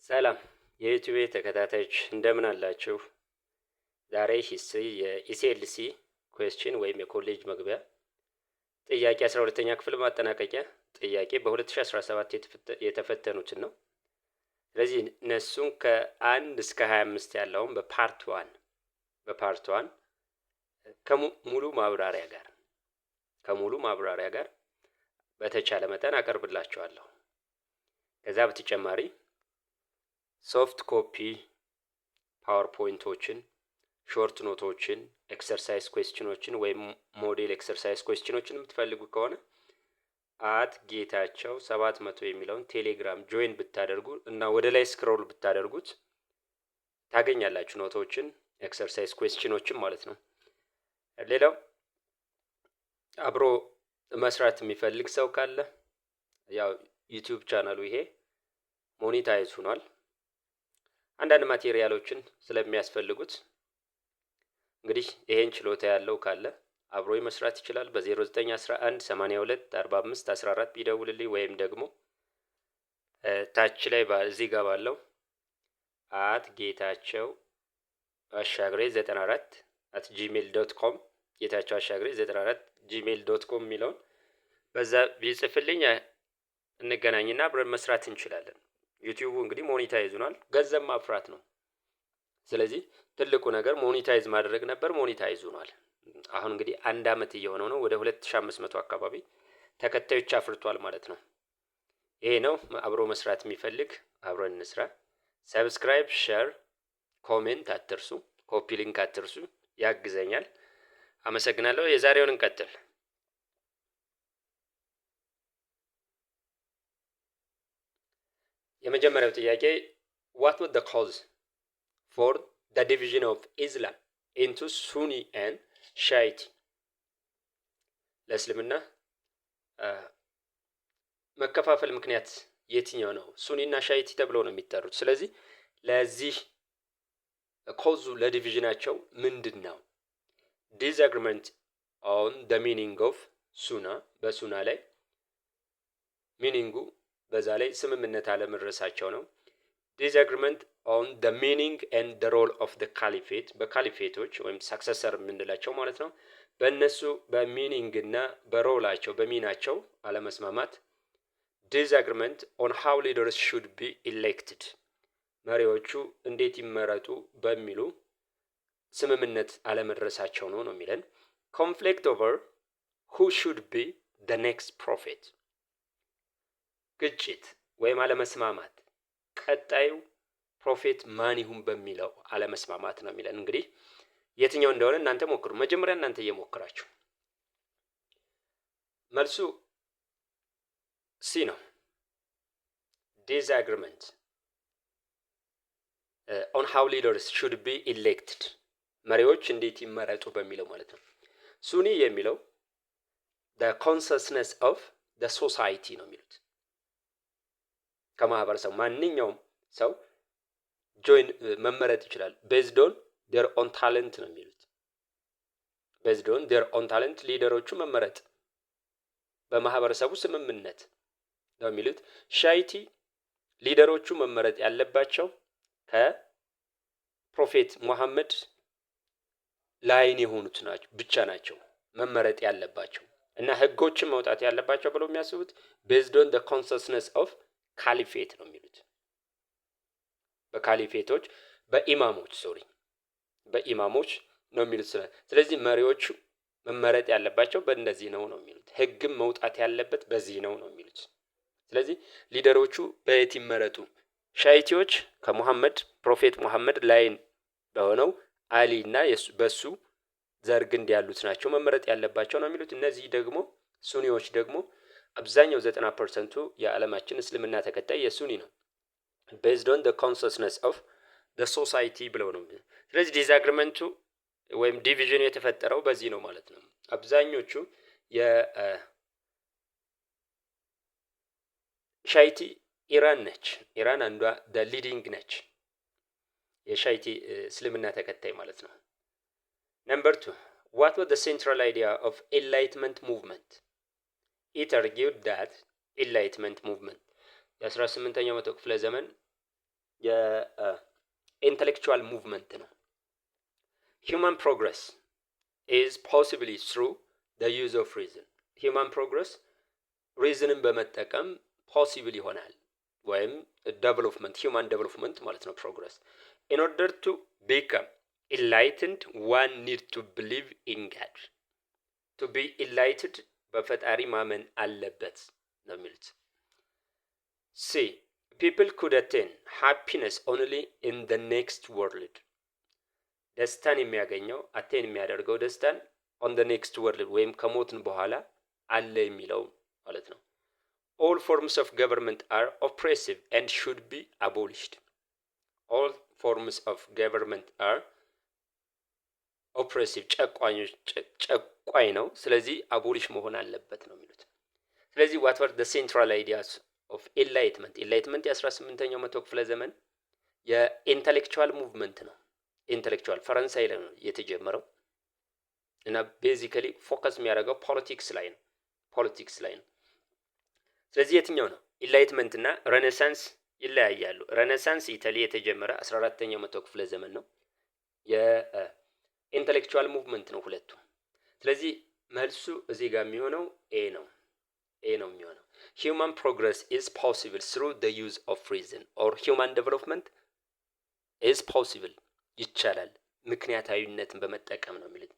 ሰላም የዩቲዩብ ተከታታዮች እንደምን አላችሁ? ዛሬ ሂስትሪ የኢሲኤልሲ ኩዌስችን ወይም የኮሌጅ መግቢያ ጥያቄ 12ኛ ክፍል ማጠናቀቂያ ጥያቄ በ2017 የተፈተኑትን ነው። ስለዚህ እነሱን ከ1 እስከ 25 ያለውን በፓርት 1 ከሙሉ ማብራሪያ ጋር በተቻለ መጠን አቀርብላችኋለሁ። ከዛ በተጨማሪ ሶፍት ኮፒ ፓወርፖይንቶችን፣ ሾርት ኖቶችን፣ ኤክሰርሳይዝ ኩዌስችኖችን ወይም ሞዴል ኤክሰርሳይዝ ኩዌስችኖችን የምትፈልጉ ከሆነ ጌታቸው 700 የሚለውን ቴሌግራም ጆይን ብታደርጉ እና ወደ ላይ ስክሮል ብታደርጉት ታገኛላችሁ ኖቶችን፣ ኤክሰርሳይዝ ኩዌስችኖችን ማለት ነው። ሌላው አብሮ መስራት የሚፈልግ ሰው ካለ ያው ዩቲዩብ ቻናሉ ይሄ ሞኔታይዝ ሆኗል። አንዳንድ ማቴሪያሎችን ስለሚያስፈልጉት እንግዲህ ይሄን ችሎታ ያለው ካለ አብሮ መስራት ይችላል። በ0911 82 45 14 ቢደውልልኝ ወይም ደግሞ ታች ላይ እዚህ ጋር ባለው ጌታቸው አሻግሬ 94 @gmail.com ጌታቸው አሻግሬ 94 gmail.com የሚለውን በዛ ቢጽፍልኝ እንገናኝና አብረን መስራት እንችላለን። ዩቲዩቡ እንግዲህ ሞኔታይዝ ሆኗል፣ ገንዘብ ማፍራት ነው። ስለዚህ ትልቁ ነገር ሞኔታይዝ ማድረግ ነበር፣ ሞኔታይዝ ሆኗል። አሁን እንግዲህ 1 አመት እየሆነው ነው። ወደ 2500 አካባቢ ተከታዮች አፍርቷል ማለት ነው። ይሄ ነው። አብሮ መስራት የሚፈልግ አብረን እንስራ። ሰብስክራይብ፣ ሼር፣ ኮሜንት አትርሱ፣ ኮፒ ሊንክ አትርሱ፣ ያግዘኛል። አመሰግናለሁ። የዛሬውን እንቀጥል። የመጀመሪያው ጥያቄ what was the cause for the division of Islam into Sunni and Shiite? ለእስልምና መከፋፈል ምክንያት የትኛው ነው? ሱኒና ሻይቲ ተብለው ነው የሚጠሩት። ስለዚህ ለዚህ ኮዙ ለዲቪዥናቸው ምንድን ነው? disagreement on the meaning of ሱና በሱና ላይ ሚኒንጉ በዛ ላይ ስምምነት አለመድረሳቸው ነው። disagreement on the meaning and the role of the caliphate በካሊፌቶች ወይም ሰክሰሰር የምንላቸው ማለት ነው። በእነሱ በሚኒንግ እና በሮላቸው በሚናቸው አለመስማማት። disagreement on how leaders should be elected መሪዎቹ እንዴት ይመረጡ በሚሉ ስምምነት አለመድረሳቸው ነው የሚለን። conflict over who should be the next prophet ግጭት ወይም አለመስማማት ቀጣዩ ፕሮፌት ማን ይሁን በሚለው አለመስማማት ነው የሚለን። እንግዲህ የትኛው እንደሆነ እናንተ ሞክሩ። መጀመሪያ እናንተ እየሞከራችሁ መልሱ ሲ ነው። disagreement on how leaders should be elected መሪዎች እንዴት ይመረጡ በሚለው ማለት ነው። ሱኒ የሚለው the consciousness of the society ነው የሚሉት። ከማህበረሰቡ ማንኛውም ሰው ጆይን መመረጥ ይችላል based on their own talent ነው የሚሉት። based on their own talent ሊደሮቹ መመረጥ በማህበረሰቡ ስምምነት ነው የሚሉት። ሻይቲ ሊደሮቹ መመረጥ ያለባቸው ከፕሮፌት ሙሐመድ ላይን የሆኑት ናቸው ብቻ ናቸው መመረጥ ያለባቸው እና ህጎችን መውጣት ያለባቸው ብለው የሚያስቡት based on the consciousness of ካሊፌት ነው የሚሉት። በካሊፌቶች በኢማሞች ነው የሚሉት። ስለዚህ መሪዎቹ መመረጥ ያለባቸው በእንደዚህ ነው የሚሉት። ህግም መውጣት ያለበት በዚህ ነው የሚሉት። ስለዚህ ሊደሮቹ በየት ይመረጡ? ሻይቲዎች ከሙሐመድ ፕሮፌት ሙሐመድ ላይን በሆነው አሊ እና በሱ ዘር ግንድ ያሉት ናቸው መመረጥ ያለባቸው ነው የሚሉት። እነዚህ ደግሞ ሱኒዎች ደግሞ አብዛኛው 90% የዓለማችን እስልምና ተከታይ የሱኒ ነው based on the consciousness of the society ብለው ነው። ስለዚህ ዲስአግሪመንቱ ወይም ዲቪዥን የተፈጠረው በዚህ ነው ማለት ነው። አብዛኞቹ የሻይቲ ኢራን አንዷ the leading ነች የሻይቲ እስልምና ተከታይ ማለት ነው። number 2 what was the central idea of enlightenment movement? it argued that enlightenment movement የ18ኛው መቶ ክፍለ ዘመን የኢንተሌክቹዋል ሙቭመንት ነው። ሂውማን ፕሮግረስ ኢዝ ፖሲብሊ ትሩ ዘ ዩዝ ኦፍ ሪዝን። ሂውማን ፕሮግረስ ሪዝንን በመጠቀም ፖሲብል ይሆናል ወይም ዴቨሎፕመንት ሂውማን ዴቨሎፕመንት ማለት ነው ፕሮግረስ። ኢን ኦርደር ቱ ቢካም ኢንላይትንድ ዋን ኒድ ቱ ብሊቭ ኢን ጋድ። ቱ ቢ ኢንላይትድ በፈጣሪ ማመን አለበት ነው የሚሉት። ሲ ፒፕል ኩድ አቴን ሃፒነስ ኦንሊ ኢን ዘ ኔክስት ወርልድ። ደስታን የሚያገኘው አቴን የሚያደርገው ደስታን ኦን ዘ ኔክስት ወርልድ ወይም ከሞትን በኋላ አለ የሚለው ማለት ነው። all forms of government are oppressive and should be abolished. all forms of government are oppressive ጨቋኝ ነው። ስለዚህ አቦሊሽ መሆን አለበት ነው የሚሉት። ስለዚህ what were the central ideas of enlightenment? enlightenment የ18ኛው መቶ ክፍለ ዘመን የኢንተሌክቹዋል ሙቭመንት ነው። ኢንተሌክቹዋል ፈረንሳይ ላይ ነው የተጀመረው እና ቤዚካሊ ፎከስ የሚያደርገው ፖለቲክስ ላይ ነው። ስለዚህ የትኛው ነው? ኢንላይትመንት እና ሬኔሳንስ ይለያያሉ። ሬኔሳንስ ኢታሊ የተጀመረ 14ኛው መቶ ክፍለ ዘመን ነው። የኢንተሌክቹዋል ሙቭመንት ነው ሁለቱ። ስለዚህ መልሱ እዚህ ጋር የሚሆነው ኤ ነው የሚሆነው። ሂውማን ፕሮግረስ ኢዝ ፖሲብል ስሩ ዘ ዩዝ ኦፍ ሪዝን ኦር ሂውማን ዴቨሎፕመንት ኢዝ ፖሲብል ይቻላል ምክንያታዊነትን በመጠቀም ነው የሚሉት።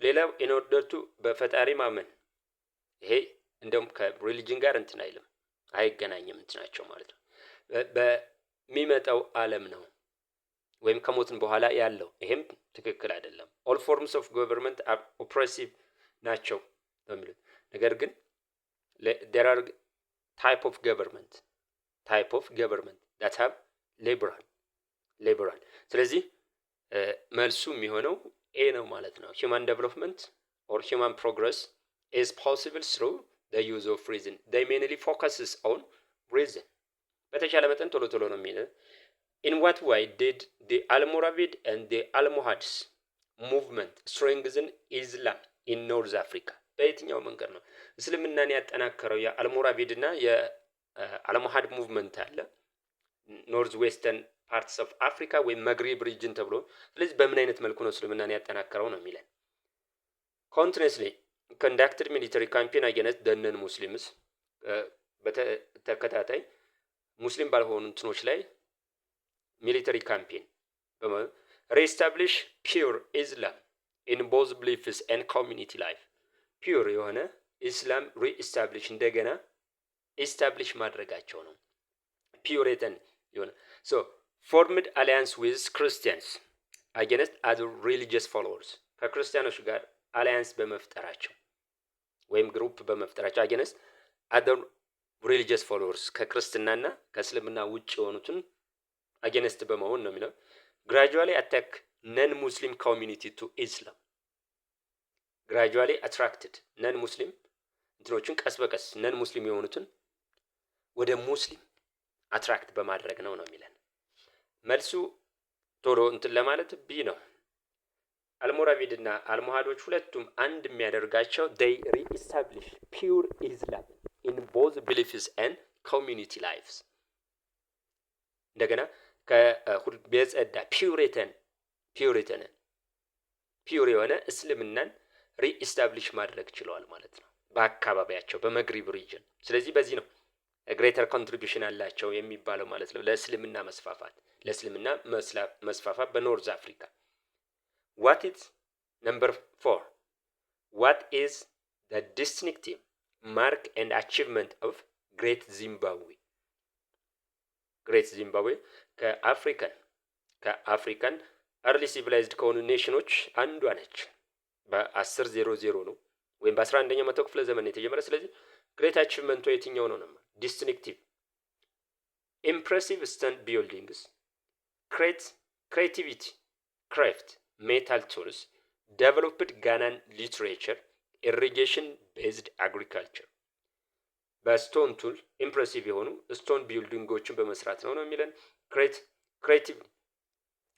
ሌላው ኢን ኦርደር ቱ በፈጣሪ ማመን። ይሄ እንደውም ከሪሊጅን ጋር እንትን አይልም አይገናኝም እንትናቸው ማለት ነው። በሚመጣው ዓለም ነው ወይም ከሞትን በኋላ ያለው ይሄም ትክክል አይደለም። ኦል ፎርምስ ኦፍ ገቨርንመንት አር ኦፕሬሲቭ ናቸው በሚሉት ነገር ግን there are type of government that have liberal ስለዚህ መልሱ የሚሆነው ኤ ነው ማለት ነው። human development or human progress is possible through the use of reason. They mainly focuses on reason. በተቻለ መጠን ቶሎ ነው የሚለው። In what way did the Almoravid and the Almohads movement strengthen Islam in North Africa? በየትኛው መንገድ ነው እስልምናን ያጠናከረው? የአልሞራቪድ እና የአልሞሃድ ሙቭመንት አለ ኖርዝ ዌስተርን ፓርትስ ኦፍ አፍሪካ ወይም መግሪብ ሪጅን ተብሎ። ስለዚህ በምን አይነት መልኩ ነው እስልምናን ያጠናከረው ነው የሚለን። Continuously conducted military campaign against the non-Muslims. በተከታታይ ሙስሊም ባልሆኑ እንትኖች ላይ ሚሊተሪ ካምፔን reestablish pure Islam in both beliefs and community life. ፒውር የሆነ ኢስላም ሪኢስታብሊሽ እንደገና ኢስታብሊሽ ማድረጋቸው ነው። ፒውሪተን የሆነ ሶ ፎርምድ አሊያንስ ዊዝ ክርስቲያንስ አጌንስት አዘር ሪሊጂየስ ፎሎወርስ። ከክርስቲያኖች ጋር አሊያንስ በመፍጠራቸው ወይም ግሩፕ በመፍጠራቸው አጌንስት አዘር ሪሊጂየስ ፎሎወርስ ከክርስትናና ከእስልምና ውጭ የሆኑትን አጌንስት በመሆን ነው የሚለው። ግራጁዋሊ አታክ ነን ሙስሊም ኮሚኒቲ ቱ ኢስላም። ግራጁዋሊ አትራክትድ ነን ሙስሊም እንትኖችን ቀስ በቀስ ነን ሙስሊም የሆኑትን ወደ ሙስሊም አትራክት በማድረግ ነው የሚለን። መልሱ ቶሎ እንትን ለማለት ቢ ነው። አልሞራቪድና አልሞሃዶች ሁለቱም አንድ የሚያደርጋቸው they re-establish pure Islam in both beliefs and community lives። እንደገና ከቤጸዳ ፒውር የሆነ እስልምናን ሪኢስታብሊሽ ማድረግ ችለዋል ማለት ነው በአካባቢያቸው በመግሪብ ሪጅን። ስለዚህ በዚህ ነው ግሬተር ኮንትሪቢሽን አላቸው የሚባለው ማለት ነው ለእስልምና መስፋፋት በኖርዝ አፍሪካ። What is number 4? What is the distinctive mark and achievement of Great Zimbabwe? Great Zimbabwe ከአፍሪካን early civilized ከሆኑ ኔሽኖች አንዷ ነች። በ1000 ነው ወይም በ11ኛው መቶ ክፍለ ዘመን የተጀመረ። ስለዚህ ግሬት አቺቭመንቱ የትኛው ነው? ዲስቲንክቲቭ ኢምፕሬሲቭ ስቶን ቢልዲንግስ፣ ክሬቲቪቲ ክራፍት፣ ሜታል ቱልስ፣ ዴቨሎፕድ ጋናን ሊትሬቸር፣ ኢሪጌሽን ቤዝድ አግሪካልቸር። በስቶን ቱል ኢምፕሬሲቭ የሆኑ ስቶን ቢልዲንጎችን በመስራት ነው የሚለን።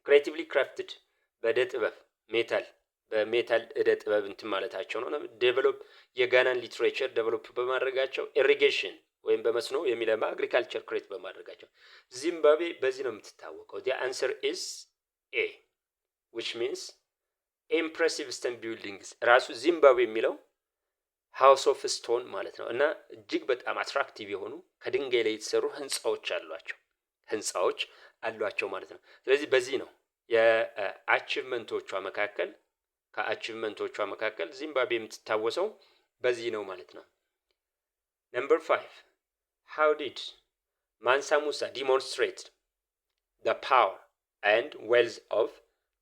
ክሬቲቭሊ ክራፍትድ በእደ ጥበብ በሜታል እደ ጥበብ እንትን ማለታቸው ነው። ዴቨሎፕ የጋናን ሊትሬቸር ዴቨሎፕ በማድረጋቸው። ኢሪጌሽን ወይም በመስኖ የሚለማ አግሪካልቸር ክሬት በማድረጋቸው ዚምባብዌ በዚህ ነው የምትታወቀው። the answer is A, which means impressive stone buildings። ራሱ ዚምባብዌ የሚለው ሃውስ ኦፍ ስቶን ማለት ነው እና እጅግ በጣም አትራክቲቭ የሆኑ ከድንጋይ ላይ የተሰሩ ህንጻዎች አሏቸው ማለት ነው። ስለዚህ በዚህ ነው የአቺቭመንቶቿ መካከል ዚምባብዌ የምትታወሰው በዚህ ነው ማለት ነው። Number 5, how did Mansa Musa demonstrate the power and wealth of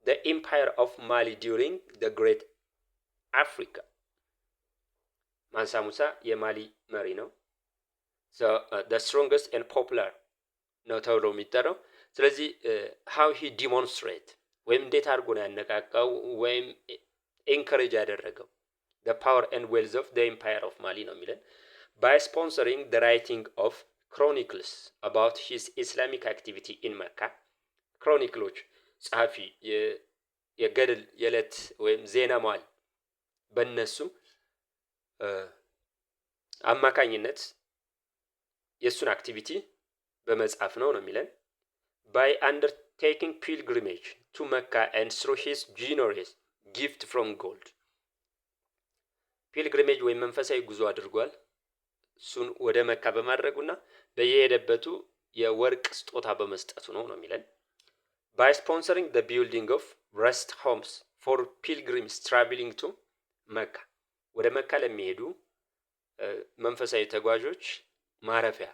the empire of Mali during the Great Africa? ማንሳ ሙሳ የማሊ መሪ ነው። the strongest and popular ነው ተብሎ የሚጠራው። ስለዚህ how he demonstrate ወይም እንዴት አድርጎ ነው ያነቃቃው ወይም encourage ያደረገው the power and wealth of the empire of Mali ነው የሚለን by sponsoring the writing of chronicles about his Islamic activity in Mecca። ክሮኒክሎች ጸሐፊ የገድል የዕለት ወይም ዜና መዋዕል በእነሱ አማካኝነት የእሱን አክቲቪቲ በመጻፍ ነው የሚለን by undertaking pilgrimage to Mecca and through his generous gift from gold። ፒልግሪሜጅ ወይም መንፈሳዊ ጉዞ አድርጓል። እሱን ወደ መካ በማድረጉና በየሄደበቱ የወርቅ ስጦታ በመስጠቱ ነው የሚለን by sponsoring the building of rest homes for pilgrims traveling to Mecca። ወደ መካ ለሚሄዱ መንፈሳዊ ተጓዦች ማረፊያ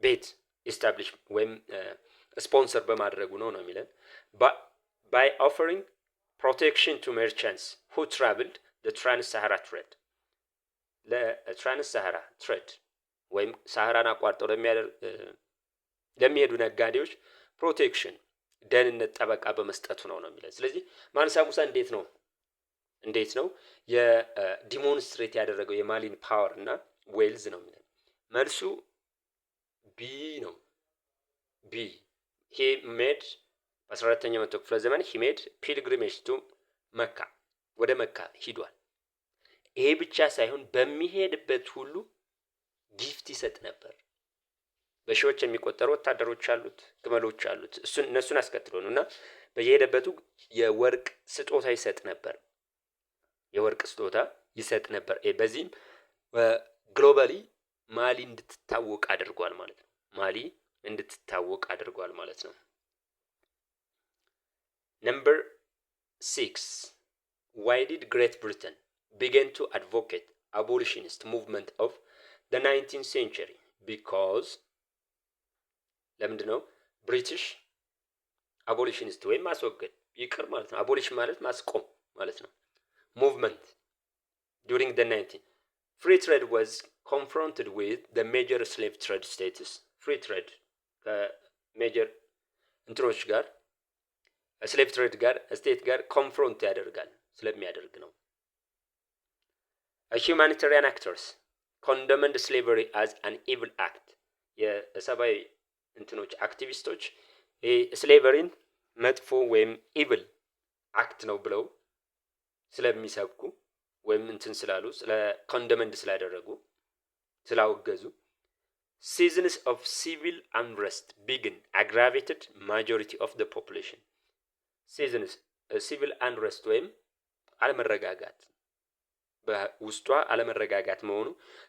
ቤት ኢስታብሊሽ ወይም ስፖንሰር በማድረጉ ነው የሚለን by offering protection to merchants who traveled the trans-Sahara trade። ለትራንስ-ሳሃራ ትሬድ ወይም ሳሃራን አቋርጠው ለሚሄዱ ነጋዴዎች ፕሮቴክሽን ደህንነት ጠበቃ በመስጠቱ ነው የሚለን። ስለዚህ ማንሳ ሙሳ እንዴት ነው የዲሞንስትሬት ያደረገው የማሊን ፓወር እና ዌልዝ ነው የሚለን። መልሱ ቢ ነው። ቢ he made በ14ኛው መቶ ክፍለ ዘመን he made pilgrimage to መካ ወደ መካ ሂዷል። ይሄ ብቻ ሳይሆን በሚሄድበት ሁሉ ጊፍት ይሰጥ ነበር። በሺዎች የሚቆጠሩ ወታደሮች አሉት፣ ግመሎች አሉት። እነሱን አስከትሎ ነውና በየሄደበቱ የወርቅ ስጦታ ይሰጥ ነበር። በዚህም ግሎባሊ ማሊ እንድትታወቅ አድርጓል ማለት ነው። Number 6, why did Great Britain begin to advocate abolitionist movement of the 19th century? Because ለምንድን ነው ብሪቲሽ አቦሊሽኒስት ወይም ማስወገድ ይቅር ማለት ነው። አቦሊሽን ማለት ማስቆም ማለት ነው። movement during the 19th free trade was confronted with the major slave trade status። free trade ከሜጀር እንትኖች ጋር ስሌቭ ትሬድ ጋር ስቴት ጋር ኮንፍሮንት ስለሚያደርግ ነው። humanitarian actors condemned slavery as an evil act። የሰብአዊ እንትኖች አክቲቪስቶች ስሌቨሪን መጥፎ ወይም ኢቭል አክት ነው ብለው ስለሚሰብኩ ወይም እንትን ስላሉ ኮንደመንድ ስላወገዙ seasons of civil unrest begin aggravated majority of the population። seasons civil unrest ወይም አለመረጋጋት በውስጧ አለመረጋጋት መሆኑ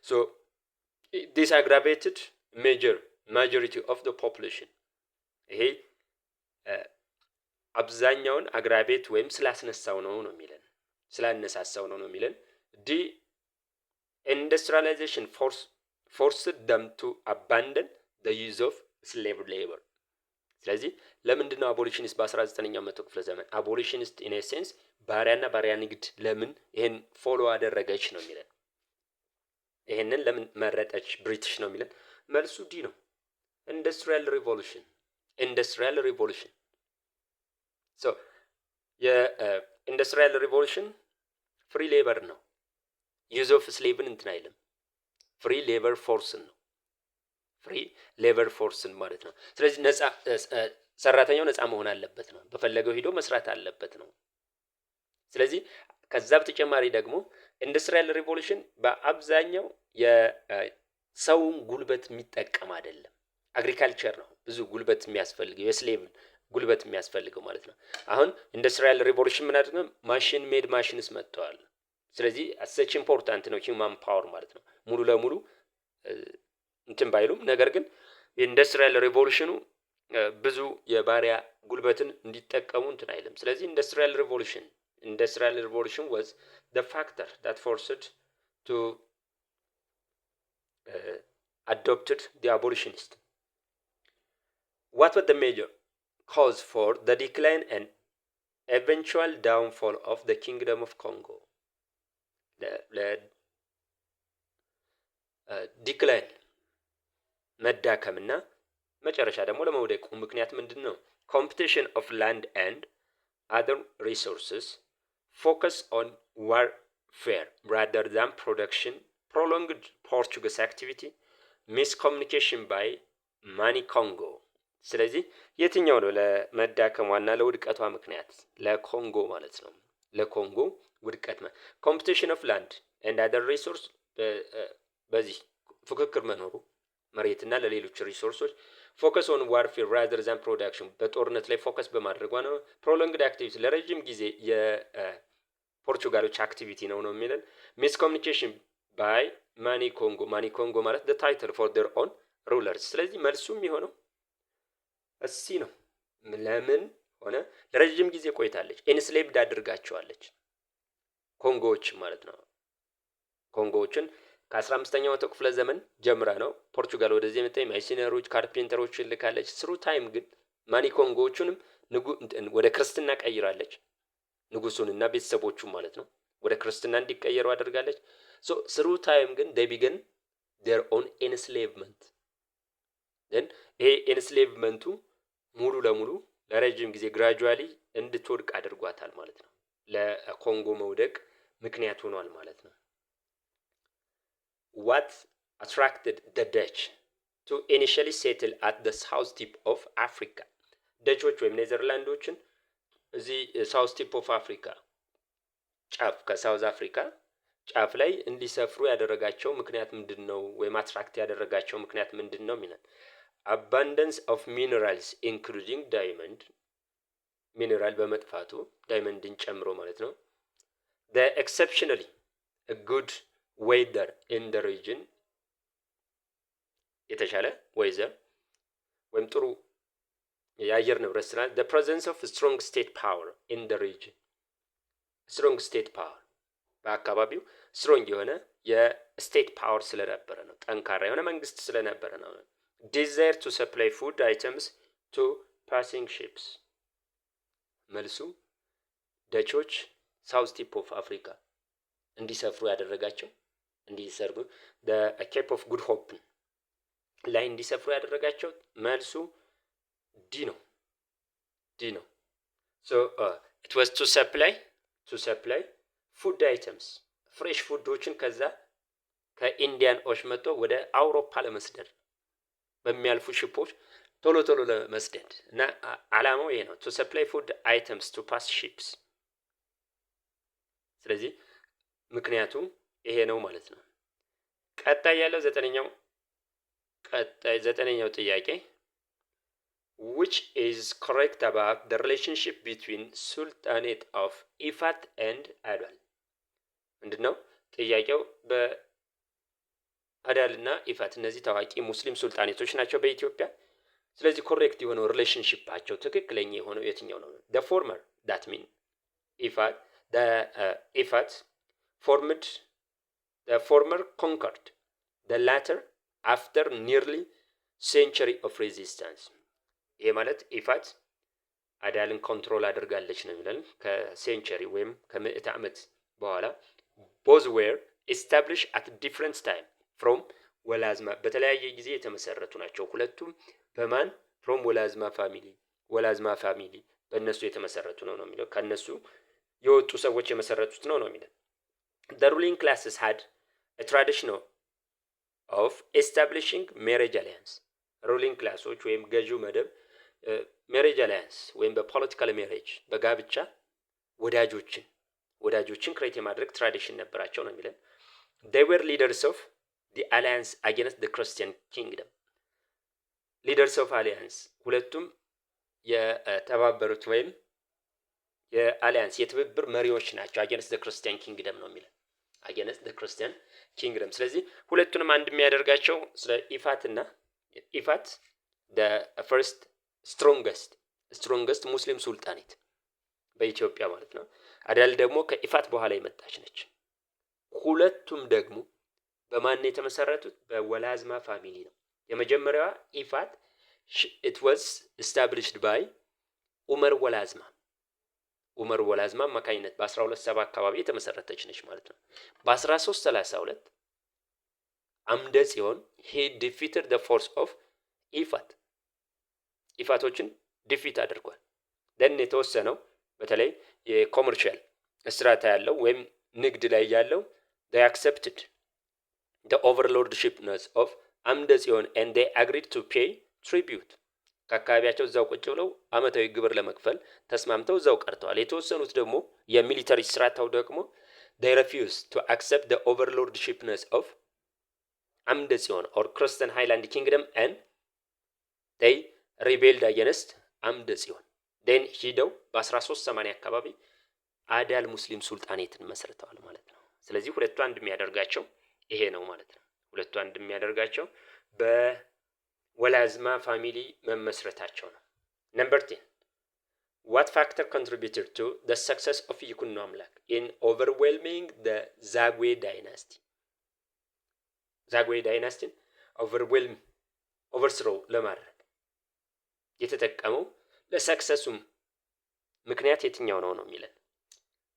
so this aggravated majority of the population። ይሄ አብዛኛውን አግራቤት ወይም ስላስነሳው ነው የሚለን ስላነሳሳው ነው የሚለን ዲ industrialization forced them to abandon the use of slave labor። ስለዚህ ለምንድን ነው አቦሊሽኒስት በ19ኛው መቶ ክፍለ ዘመን አቦሊሽኒስት ኢን ኤሴንስ ባሪያ ንግድ ለምን ይሄን ፎሎ አደረገች ነው የሚለን። ይሄንን ለምን መረጠች ብሪቲሽ ነው የሚለን። መልሱ ዲ ነው። ኢንዱስትሪያል ሪቮሉሽን ሶ የኢንዱስትሪያል ሪቮሉሽን ፍሪ ሌበር ነው። ዩዝ ኦፍ ስሌቭን እንትን አይልም። ፍሪ ሌበር ፎርስን ማለት ነው። ስለዚህ ሰራተኛው ነፃ መሆን አለበት ነው። በፈለገው ሂዶ መስራት አለበት ነው። ስለዚህ ከዛ በተጨማሪ ደግሞ ኢንዱስትሪያል ሪቮሉሽን በአብዛኛው ሰውን ጉልበት የሚጠቀም አይደለም። አግሪካልቸር ነው ብዙ ጉልበት የሚያስፈልገው የስሌቭ ጉልበት የሚያስፈልገው ማለት ነው። አሁን ኢንዱስትሪያል ሪቮሉሽን ምን አድርገን ማሽን ሜድ ማሽንስ መጥተዋል። ስለዚህ አሰች ኢምፖርታንት ነው ሂውማን ፓወር ማለት ነው። ሙሉ ለሙሉ እንትን ባይሉም ነገር ግን ኢንዱስትሪያል ሪቮሉሽኑ ብዙ የባሪያ ጉልበትን እንዲጠቀሙ እንትን አይልም። ስለዚህ ኢንዱስትሪያል ሪቮሉሽን was the factor that forced to adopted the abolitionist. What was the major cause for the decline and eventual downfall of the Kingdom of Congo? ዲክላይን መዳከምና መጨረሻ ደግሞ ለመውደቁ ምክንያት ምንድን ነው? ኮምፒቲሽን ኦፍ ላንድ ኤንድ አዘር ሪሶርስስ ፎከስ ኦን ዋርፌር ራደር ዛን ፕሮዳክሽን ፕሮሎንግድ ፖርቹጊስ አክቲቪቲ ሚስኮሚኒኬሽን ባይ ማኒ ኮንጎ። ስለዚህ የትኛው ነው ለመዳከሟና ለውድቀቷ ምክንያት? ለኮንጎ ማለት ነው። ለኮንጎ ውድቀት ኮምፒቲሽን ኦፍ ላንድ ኤንድ አዘር ሪሶርስ በዚህ ፉክክር መኖሩ መሬትና ለሌሎች ሪሶርሶች ፎከስ ኦን ዋርፌር ራዘር ዛን ፕሮዳክሽን በጦርነት ላይ ፎከስ በማድረጓ ነው። ፕሮሎንግድ አክቲቪቲ ለረጅም ጊዜ የፖርቹጋሎች አክቲቪቲ ነው የሚለን። ሚስኮሚኒኬሽን ባይ ማኒ ኮንጎ ማለት the title for their own rulers። ስለዚህ መልሱ የሚሆነው እሲ ነው። ለምን ሆነ? ለረጅም ጊዜ ቆይታለች። ኢንስሌቭድ አድርጋቸዋለች ኮንጎዎች ማለት ነው። ኮንጎዎችን ከ15ኛው መቶ ክፍለ ዘመን ጀምራ ነው ፖርቹጋል ወደዚህ የመጣች ማይሲነሮች ካርፔንተሮች ልካለች። ስሩ ታይም ግን ማኒ ኮንጎዎቹንም ወደ ክርስትና ቀይራለች። ንጉሱንና ቤተሰቦቹን ማለት ነው ወደ ክርስትና እንዲቀየሩ አድርጋለች። ሶ ስሩ ታይም ግን they began their own enslavement then ይሄ ኢንስሌቭመንቱ ሙሉ ለሙሉ ለረጅም ጊዜ ግራጁዋሊ እንድትወድቅ አድርጓታል ማለት ነው። ለኮንጎ መውደቅ ምክንያት ሆኗል ማለት ነው። What attracted the Dutch to initially settle at the south tip of Africa? ደቾች ወይም ኔዘርላንዶችን እዚህ ሳውዝ ቲፕ ኦፍ አፍሪካ ጫፍ ከሳውዝ አፍሪካ ጫፍ ላይ እንዲሰፍሩ ያደረጋቸው ምክንያት ምንድን ነው? ወይም አትራክት ያደረጋቸው ምክንያት ምንድን ነው የሚለን abundance of minerals including diamond ሚኔራል በመጥፋቱ ዳይመንድን ጨምሮ ማለት ነው። the exceptionally a good weather in the region የተሻለ ዌዘር ወይም ጥሩ የአየር ንብረት ስራ the presence of strong state power in the region strong state power በአካባቢው ስትሮንግ የሆነ የስቴት ፓወር ስለነበረ ነው። ጠንካራ የሆነ መንግስት ስለነበረ ነው። desire to supply food items to passing ships መልሱ ደቾች ሳውዝ ቲፕ ኦፍ አፍሪካ እንዲሰፍሩ ያደረጋቸው እንዲሰርጉ the cape of good hope ላይ እንዲሰፍሩ ያደረጋቸው መልሱ ዲ ነው። so it was to supply food items ፍሬሽ ፉዶችን ከዛ ከኢንዲያን ኦሽን መጥቶ ወደ አውሮፓ ለመስደድ በሚያልፉ ሽፖች ቶሎ ለመስደድ እና አላማው ይሄ ነው። to supply food items to pass ships ስለዚህ ምክንያቱ ይሄ ነው ማለት ነው። ቀጣይ ያለው ዘጠነኛው ጥያቄ which is correct about the relationship between sultanate of ኢፋት and አድዋል? ምንድነው ጥያቄው? በአድዋልና ኢፋት እነዚህ ታዋቂ ሙስሊም ሱልጣኔቶች ናቸው በኢትዮጵያ። ስለዚህ ኮሬክት የሆነው ሪሌሽንሺፓቸው ትክክለኛ የሆነው የትኛው ነው? the former that mean ኢፋት formed the former conquered the latter after nearly century of resistance። ይሄ ማለት ኢፋት አዳልን ኮንትሮል አድርጋለች ነው የሚለን ከሴንቸሪ ወይም ከምዕተ ዓመት በኋላ both were established at different time from ወላዝማ በተለያየ ጊዜ የተመሰረቱ ናቸው ሁለቱም በማን from ወላዝማ ፋሚሊ በእነሱ የተመሰረቱ ነው የሚለው ከነሱ የወጡ ሰዎች የመሰረቱት ነው የሚለው the ruling classes had a tradition of establishing marriage alliance ruling clasሶች ወይም ገዢው መደብ marriage alliance ወይም በፖለቲካል ሜሬጅ በጋብቻ ወዳጆችን ክሬት የማድረግ ትራዲሽን ነበራቸው ነው የሚለው they were leaders of the alliance against the Christian kingdom. leaders of alliance ሁለቱም የተባበሩት ወይም የአሊያንስ የትብብር መሪዎች ናቸው። against the Christian kingdom ነው የሚለው against the Christian kingdom። ስለዚህ ሁለቱንም አንድ የሚያደርጋቸው ስለ ኢፋትና ኢፋት the first strongest ሙስሊም ሱልጣኔት በኢትዮጵያ ማለት ነው። አዳል ደግሞ ከኢፋት በኋላ የመጣች ነች። ሁለቱም ደግሞ በማን የተመሰረቱት? በወላዝማ ፋሚሊ ነው። የመጀመሪያዋ ኢፋት it was established by ኡመር ወላዝማ አማካኝነት በ1270 አካባቢ የተመሰረተች ነች ማለት ነው። በ1332 አምደ ጽዮን he defeated the force of ኢፋቶችን ዲፊት አድርጓል። ደን የተወሰነው በተለይ የኮመርሻል ስትራታ ያለው ወይም ንግድ ላይ ያለው they accepted the overlordshipness of አምደ ጽዮን and they agreed to pay tribute። ከአካባቢያቸው እዛው ቁጭ ብለው አመታዊ ግብር ለመክፈል ተስማምተው እዛው ቀርተዋል። የተወሰኑት ደግሞ የሚሊተሪ ስትራታው ደግሞ they refused to accept the overlordshipness of አምደ ጽዮን or Christian Highland Kingdom and they rebelled against አምደ ጽዮን። then ሂደው በ1380 አካባቢ አዳል ሙስሊም ሱልጣኔትን መስርተዋል ማለት ነው። ስለዚህ ሁለቱ አንድ የሚያደርጋቸው ይሄ ነው ማለት ነው። ሁለቱ አንድ የሚያደርጋቸው በወላዝማ ፋሚሊ መመስረታቸው ነው። ነምበር 10 what factor contributed to the success of ይኩኖ አምላክ in overwhelming the ዛጉዌ dynasty? ዛጉዌ ዳይናስቲን ኦቨርስሮው ለማድረግ የተጠቀመው ለሰክሰሱም ምክንያት የትኛው ነው የሚለን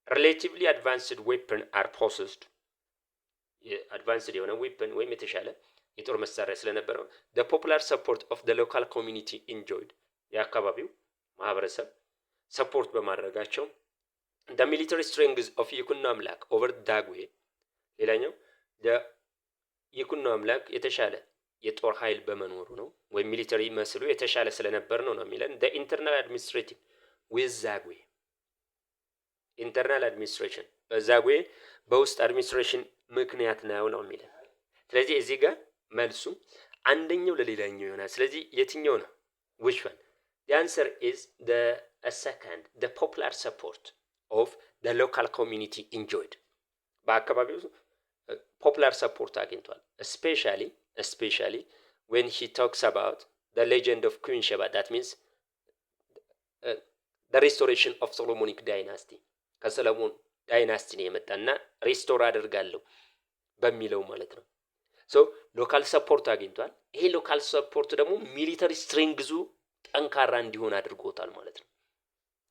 relatively advanced weapon are possessed advanced የሆነ weapon ወይም የተሻለ የጦር መሳሪያ ስለነበረው the popular support of the local community enjoyed የአካባቢው ማህበረሰብ ሰፖርት በማድረጋቸው the military strength of ይኩኖ አምላክ over ዛጉዌ ሌላኛው ይኩኖ አምላክ የተሻለ የጦር ኃይል በመኖሩ ነው ወይም ሚሊተሪ መስሉ የተሻለ ስለነበር ነው የሚለን the internal administrative with ዛጉዌ ኢንተርናል አድሚኒስትሬሽን በዛጉዌ በውስጥ አድሚኒስትሬሽን ምክንያት ነው የሚለን። ስለዚህ እዚህ ጋር መልሱ አንደኛው ለሌላኛው ይሆናል። ስለዚህ የትኛው ነው? which one? the answer is the second, the popular support of the local community enjoyed በአካባቢው ፖፑላር ሰፖርት አግኝቷል። especially when he talks about the legend of Queen Sheba, that means the restoration of Solomonic dynasty ከሰለሞን ዳይናስቲ ነው የመጣና ሪስቶር አደርጋለሁ በሚለው ማለት ነው። ሶ ሎካል ሰፖርት አግኝቷል። ይሄ ሎካል ሰፖርት ደግሞ ሚሊተሪ ስትሪንግዙ ጠንካራ እንዲሆን አድርጎታል ማለት ነው።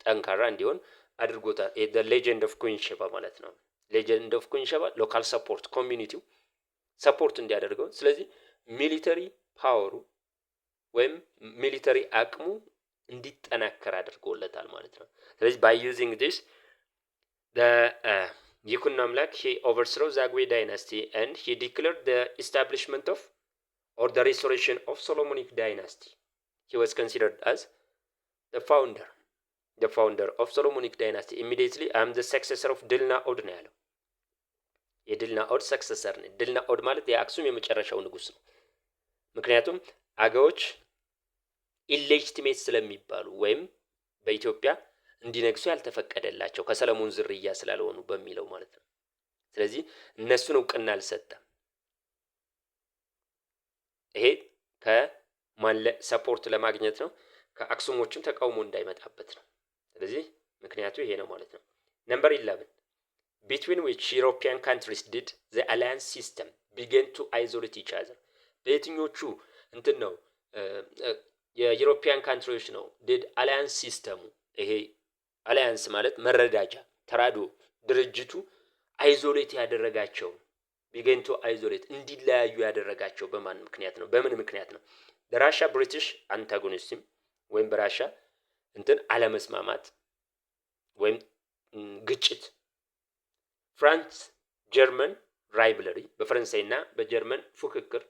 ጠንካራ እንዲሆን አድርጎታል። the legend of Queen Sheba ማለት ነው። legend of Queen Sheba ሎካል ሰፖርት ኮሚኒቲው ሰፖርት እንዲያደርገው ስለዚህ ሚሊተሪ ፓወሩ ወይም ሚሊተሪ አቅሙ እንዲጠናከር አድርጎለታል ማለት ነው። ስለዚህ by using this the ይኩኖ አምላክ he overthrew Zagwe dynasty and he declared the establishment of or the restoration of Solomonic dynasty. He was considered as the founder of Solomonic dynasty. Immediately I am the successor of ድልና ኦድ ነው ያለው። የድልና ኦድ ሰክሰሰር ነው። ድልና ኦድ ማለት የአክሱም የመጨረሻው ንጉስ ነው። ምክንያቱም አገዎች ኢሌጂቲሜት ስለሚባሉ ወይም በኢትዮጵያ እንዲነግሱ ያልተፈቀደላቸው ከሰለሞን ዝርያ ስላልሆኑ በሚለው ማለት ነው። ስለዚህ እነሱን እውቅና አልሰጠም። ይሄ ከማን ሰፖርት ለማግኘት ነው? ከአክሱሞችም ተቃውሞ እንዳይመጣበት ነው። ስለዚህ ምክንያቱ ይሄ ነው ማለት ነው። ነምበር 11 between which European countries did the alliance system begin to isolate each other? በየትኞቹ እንትን ነው የዩሮፒያን ካንትሪዎች ነው did alliance system ይሄ አሊያንስ ማለት መረዳጃ ተራዶ ድርጅቱ አይዞሌት ያደረጋቸው begin to isolate እንዲለያዩ ያደረጋቸው በማን ምክንያት ነው? በምን ምክንያት ነው? በራሻ ብሪቲሽ አንታጎኒዝም ወይም በራሻ እንትን አለመስማማት ወይም ግጭት፣ ፍራንስ ጀርመን ራይቭለሪ በፈረንሳይና በጀርመን ፉክክር፣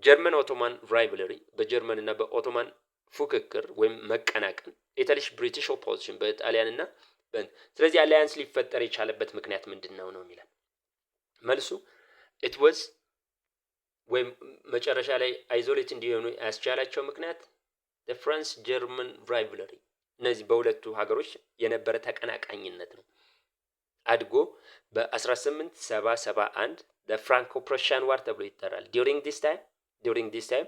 ጀርመን ኦቶማን ራይቭለሪ በጀርመንና በኦቶማን ፉክክር ወይም መቀናቀን፣ ኢታሊሽ ብሪቲሽ ኦፖዚሽን በጣሊያንና ስለዚህ አላያንስ ሊፈጠር የቻለበት ምክንያት ምንድነው ነው የሚለው መልሱ it was ወይም መጨረሻ ላይ አይዞሌት እንዲሆኑ ያስቻላቸው ምክንያት ፍራንስ ጀርመን ራይቭለሪ እነዚህ በሁለቱ ሀገሮች የነበረ ተቀናቃኝነት ነው። አድጎ በ1871 ፍራንኮ ፕሩሺያን ዋር ተብሎ ይጠራል። ዲዩሪንግ ዲስ ታይም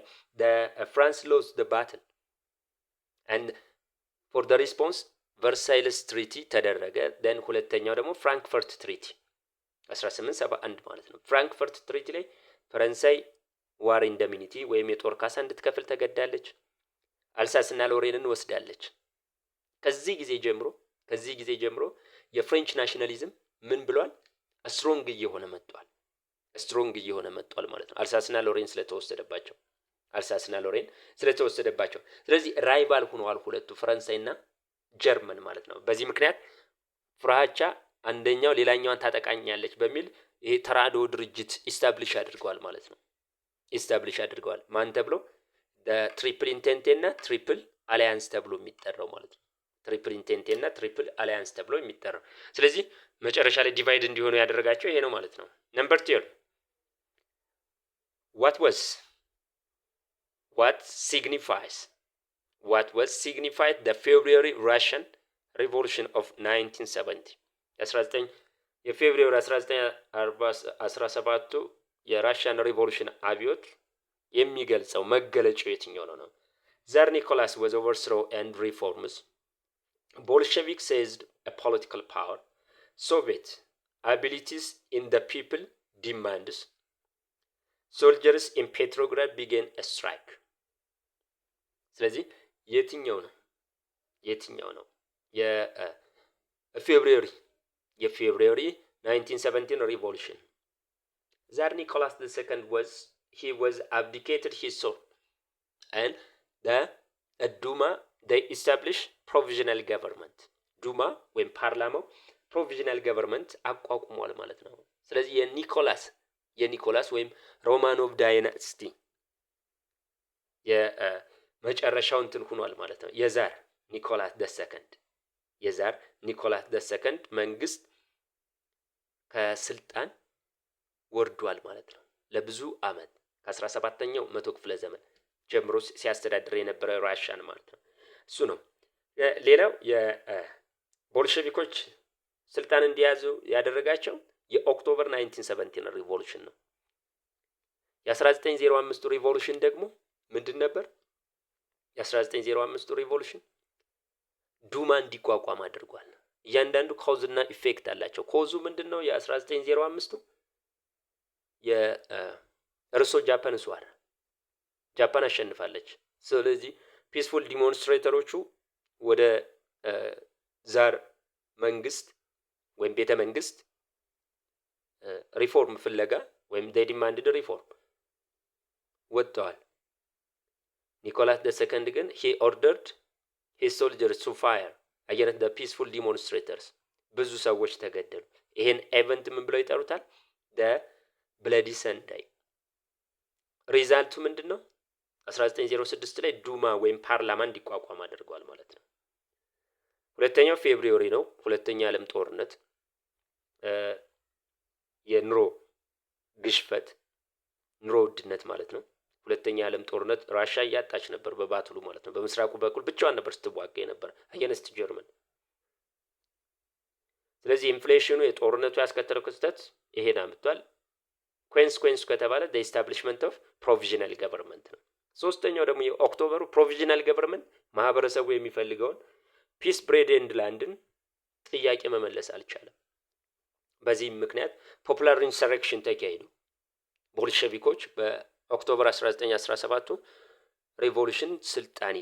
ፍራንስ ሎስ ዘ ባትል and for the response ቨርሳይልስ ትሪቲ ተደረገ። ደን ሁለተኛው ደግሞ ፍራንክፈርት ትሪቲ 1871 ማለት ነው። ፍራንክፈርት ትሪቲ ላይ ፈረንሳይ ዋር ኢንደሚኒቲ ወይም የጦር ካሳ እንድትከፍል ተገዳለች። አልሳስና ሎሬንን ወስዳለች። ከዚህ ጊዜ ጀምሮ የፍሬንች ናሽናሊዝም ምን ብሏል? ስትሮንግ እየሆነ መጥቷል ማለት ነው። አልሳስና ሎሬን ስለተወሰደባቸው ስለዚህ ራይቫል ሆነዋል ሁለቱ ፈረንሳይና ጀርመን ማለት ነው። በዚህ ምክንያት ፍራቻ አንደኛው ሌላኛዋን ታጠቃኛለች በሚል ይሄ ተራድኦ ድርጅት ኢስታብሊሽ አድርገዋል ማለት ነው። ማን ተብሎ? ትሪፕል ኢንቴንቴ እና ትሪፕል አሊያንስ ተብሎ የሚጠራው ማለት ነው። ትሪፕል ኢንቴንቴ እና ትሪፕል አሊያንስ ተብሎ የሚጠራው። ስለዚህ መጨረሻ ላይ ዲቫይድ እንዲሆኑ ያደረጋቸው ይሄ ነው ማለት ነው። ነምበር 12 what signified the February Russian Revolution of 1970 የፌብሩዋሪ 1917 የራሽያን ሪቮሉሽን አብዮት የሚገልጸው መገለጫው የትኛው ነው? Tsar Nicholas was overthrow and reforms. Bolsheviks seized a political power. Soviet abilities in the people demands. Soldiers in Petrograd began a strike. ስለዚህ የትኛው ነው የፌብሩዋሪ 1917 revolution? Tsar Nicholas II was abdicated his throne and the Duma they established provisional government. ዱማ ወይም ፓርላማው ፕሮቪዥናል ገቨርንመንት አቋቁሟል ማለት ነው። ስለዚህ የኒኮላስ ወይም ሮማኖቭ ዳይናስቲ የመጨረሻው እንትን ሆኗል ማለት ነው። የዛር ኒኮላስ ደሰከንድ መንግስት ከስልጣን ወርዷል ማለት ነው። ለብዙ አመት ከ17ኛው መቶ ክፍለ ዘመን ጀምሮ ሲያስተዳድር የነበረ ራሽያን ማለት ነው። እሱ ነው። ሌላው የቦልሸቪኮች ስልጣን እንዲያዙ ያደረጋቸው የኦክቶበር 1917 ሪቮሉሽን ነው። የ1905 ሪቮሉሽን ደግሞ ምንድን ነበር? የ1905 ሪቮሉሽን ዱማ እንዲቋቋም አድርጓል። እያንዳንዱ ኮዝና ኢፌክት አላቸው። ኮዙ ምንድነው? የ1905 የሩሶ ጃፓንስ ዋር ጃፓን አሸንፋለች። ስለዚህ ፒስፉል ዲሞንስትሬተሮቹ ወደ ዛር መንግስት ወይም ቤተ መንግስት ሪፎርም ፍለጋ ወይም they demanded ሪፎርም ወጥተዋል። ኒኮላስ ደሰከንድ ግን he ordered his soldiers to fire against the peaceful demonstrators. ብዙ ሰዎች ተገደሉ። ይሄን ኤቨንት ምን ብለው ይጠሩታል? the bloody sunday። ሪዛልቱ ምንድነው? 1906 ላይ ዱማ ወይም ፓርላማ እንዲቋቋም አድርጓል ማለት ነው። ሁለተኛው ፌብሩዋሪ ነው። ሁለተኛ ዓለም ጦርነት የኑሮ ግሽፈት ኑሮ ውድነት ማለት ነው። ሁለተኛ ዓለም ጦርነት ራሻ እያጣች ነበር በባትሉ ማለት ነው። በምስራቁ በኩል ብቻዋን ነበር ስትዋጋ ነበር አገንስት ጀርመን። ስለዚህ ኢንፍሌሽኑ የጦርነቱ ያስከተለው ክስተት ይሄን አምጥቷል። ኮንሲኩዌንስ ከተባለ the establishment of provisional government ነው። ሶስተኛው ደግሞ የኦክቶበሩ ፕሮቪዥናል ገቨርንመንት ማህበረሰቡ የሚፈልገውን ፒስ ብሬድ ኤንድ ላንድን ጥያቄ መመለስ አልቻለም። በዚህም ምክንያት ፖፑላር ኢንሰረክሽን ተካሄዱ። ቦልሸቪኮች በኦክቶበር 1917 ሪቮሉሽን ስልጣን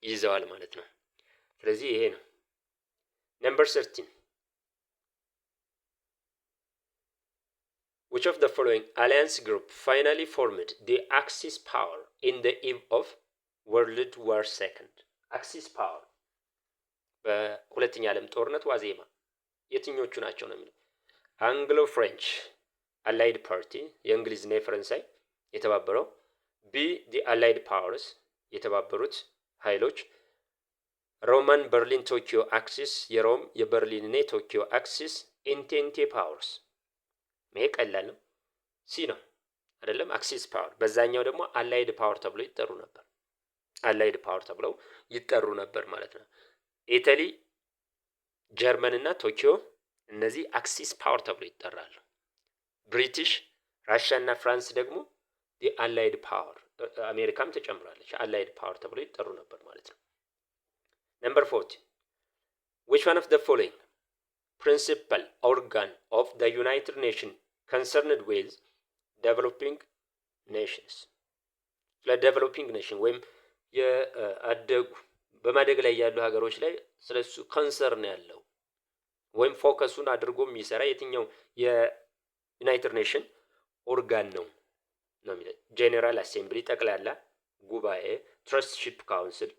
ይዘዋል ማለት ነው። ስለዚህ ይሄ ነው። ነምበር 13 Which of the following alliance group finally formed the Axis power in the eve of World War II? Axis power በሁለተኛ ዓለም ጦርነት ዋዜማ የትኞቹ ናቸው ነው የሚለው? አንግሎ ፍሬንች አላይድ ፓርቲ የእንግሊዝና የፈረንሳይ የተባበረው፣ ቢ ዲ አላይድ ፓወርስ የተባበሩት ኃይሎች፣ ሮማን በርሊን ቶኪዮ አክሲስ የሮም የበርሊንና የቶኪዮ አክሲስ፣ ኢንቴንቴ ፓወርስ ይሄ ቀላል ነው። ሲ ነው አይደለም? አክሲስ ፓወር። በዛኛው ደግሞ አላይድ ፓወር ተብሎ ይጠሩ ነበር። አላይድ ፓወር ተብለው ይጠሩ ነበር ማለት ነው። ኢታሊ፣ ጀርመን እና ቶኪዮ እነዚህ አክሲስ ፓወር ተብሎ ይጠራሉ። ብሪቲሽ፣ ራሽያ እና ፍራንስ ደግሞ አላይድ ፓወር፣ አሜሪካም ተጨምራለች፣ አላይድ ፓወር ተብሎ ይጠሩ ነበር ማለት ነው። ነምበር 40 which one of the following principal organ of the United Nations concerned with developing nations? ለዴቨሎፒንግ ኔሽን ወይም የአደጉ በማደግ ላይ ያሉ ሀገሮች ላይ ስለሱ ኮንሰርን ያለው ወይም ፎከሱን አድርጎ የሚሰራ የትኛው የዩናይትድ ኔሽን ኦርጋን ነው የሚለው? ጄኔራል አሴምብሊ ጠቅላላ ጉባኤ፣ ትረስትሺፕ ካውንስል፣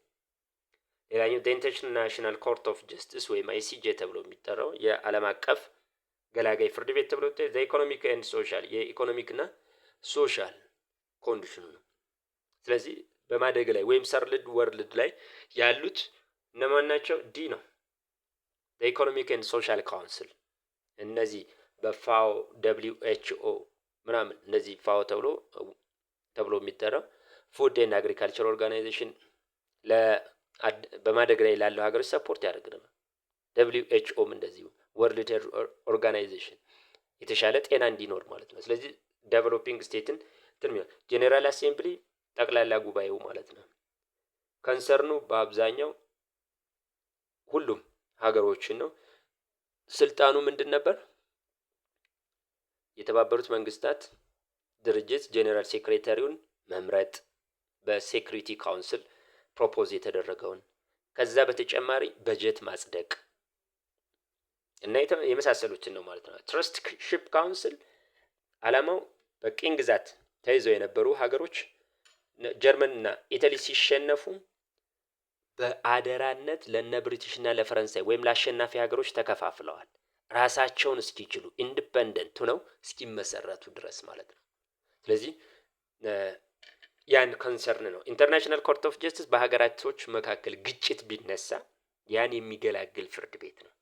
ሌላኛው ኢንተርናሽናል ኮርት ኦፍ ጀስቲስ ወይም አይሲጄ ተብሎ የሚጠራው የዓለም አቀፍ ገላጋይ ፍርድ ቤት ተብሎ ኢኮኖሚክ ኤንድ ሶሻል የኢኮኖሚክና ሶሻል ኮንዲሽኑ ነው። ስለዚህ በማደግ ላይ ወይም ሰርድ ወርልድ ላይ ያሉት እነማን ናቸው? ዲ ነው። ኢኮኖሚክ ኤንድ ሶሻል ካውንስል እነዚህ በፋኦ ደብሊው ኤች ኦ ምናምን እነዚህ ፋኦ ተብሎ የሚጠራው ፉድ ኤንድ አግሪካልቸር ኦርጋናይዜሽን በማደግ ላይ ላለው ሀገሮች ሰፖርት ያደርግናል። ደብሊው ኤች ኦም እንደዚሁ ወርልድ ሄልዝ ኦርጋናይዜሽን የተሻለ ጤና እንዲኖር ማለት ነው። ስለዚህ ዴቨሎፒንግ ስቴትን ጄኔራል አሴምብሊ ጠቅላላ ጉባኤው ማለት ነው። ከንሰርኑ በአብዛኛው ሁሉም ሀገሮችን ነው። ስልጣኑ ምንድን ነበር? የተባበሩት መንግስታት ድርጅት ጄኔራል ሴክሬታሪውን መምረጥ፣ በሴኩሪቲ ካውንስል ፕሮፖዝ የተደረገውን፣ ከዛ በተጨማሪ በጀት ማጽደቅ እና የመሳሰሉትን ነው ማለት ነው። ትረስትሺፕ ካውንስል ዓላማው በቅኝ ግዛት ተይዘው የነበሩ ሀገሮች ጀርመን እና ኢታሊ ሲሸነፉ በአደራነት ለነ ብሪቲሽ እና ለፈረንሳይ ወይም ለአሸናፊ ሀገሮች ተከፋፍለዋል። ራሳቸውን እስኪችሉ ኢንዲፔንደንት ሆነው እስኪመሰረቱ ድረስ ማለት ነው። ስለዚህ ያን ኮንሰርን ነው። ኢንተርናሽናል ኮርት ኦፍ ጀስቲስ በሀገራቶች መካከል ግጭት ቢነሳ ያን የሚገላግል ፍርድ ቤት ነው።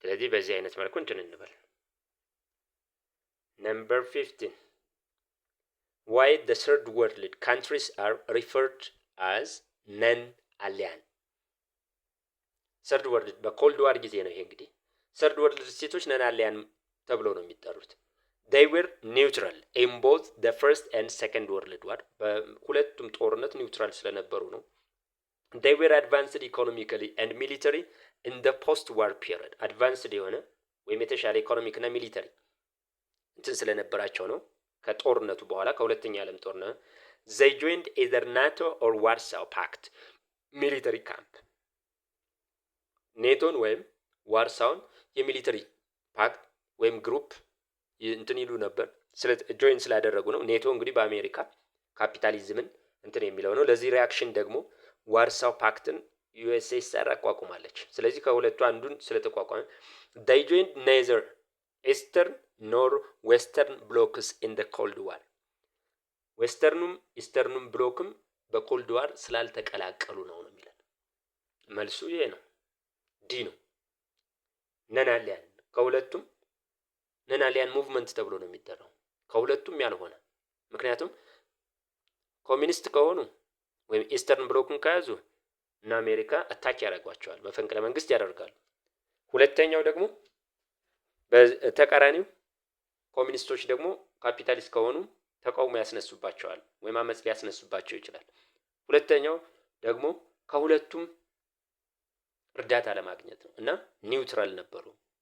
ስለዚህ በዚህ አይነት መልኩ እንትን እንበል። ነምበር 15 why the third world countries are referred as non-allied? ሰርድ ወርልድ በኮልድ ዋር ጊዜ ነው። ይሄ እንግዲህ ሰርድ ወርልድ ስቴቶች ነን አሊያን ተብሎ ነው የሚጠሩት። they were neutral in both the first and second world war በሁለቱም ጦርነት ኒውትራል ስለነበሩ ነው። they were advanced economically and military in the post war period advanced የሆነ ወይም የተሻለ ኢኮኖሚክ እና ሚሊተሪ እንትን ስለነበራቸው ነው። ከጦርነቱ በኋላ ከሁለተኛ ዓለም ጦርነት they joined either NATO or Warsaw Pact military camp ኔቶን ወይም ዋርሳውን የሚሊተሪ ፓክት ወይም ግሩፕ እንትን ይሉ ነበር። ጆይን ስላደረጉ ነው። ኔቶ እንግዲህ በአሜሪካ ካፒታሊዝምን እንትን የሚለው ነው። ለዚህ ሪያክሽን ደግሞ ዋርሳው ፓክትን ዩኤስኤስአር አቋቁማለች። ስለዚህ ከሁለቱ አንዱን ስለተቋቋመ they joined neither eastern nor western blocks in the cold war ዌስተርኑም ኢስተርኑም ብሎክም በኮልድ ዋር ስላልተቀላቀሉ ነው የሚለው። መልሱ ይሄ ነው፣ ዲ ነው። ነን አሊያን ከሁለቱም ነን አሊያን ሙቭመንት ተብሎ ነው የሚጠራው ከሁለቱም ያልሆነ። ምክንያቱም ኮሚኒስት ከሆኑ ወይም ኢስተርን ብሎክን ከያዙ እና አሜሪካ አታክ ያደርጓቸዋል፣ መፈንቅለ መንግስት ያደርጋሉ። ሁለተኛው ደግሞ በተቃራኒው ኮሚኒስቶች ደግሞ ካፒታሊስት ከሆኑ ተቃውሞ ያስነሱባቸዋል ወይም አመጽ ሊያስነሱባቸው ይችላል። ሁለተኛው ደግሞ ከሁለቱም እርዳታ ለማግኘት ነው እና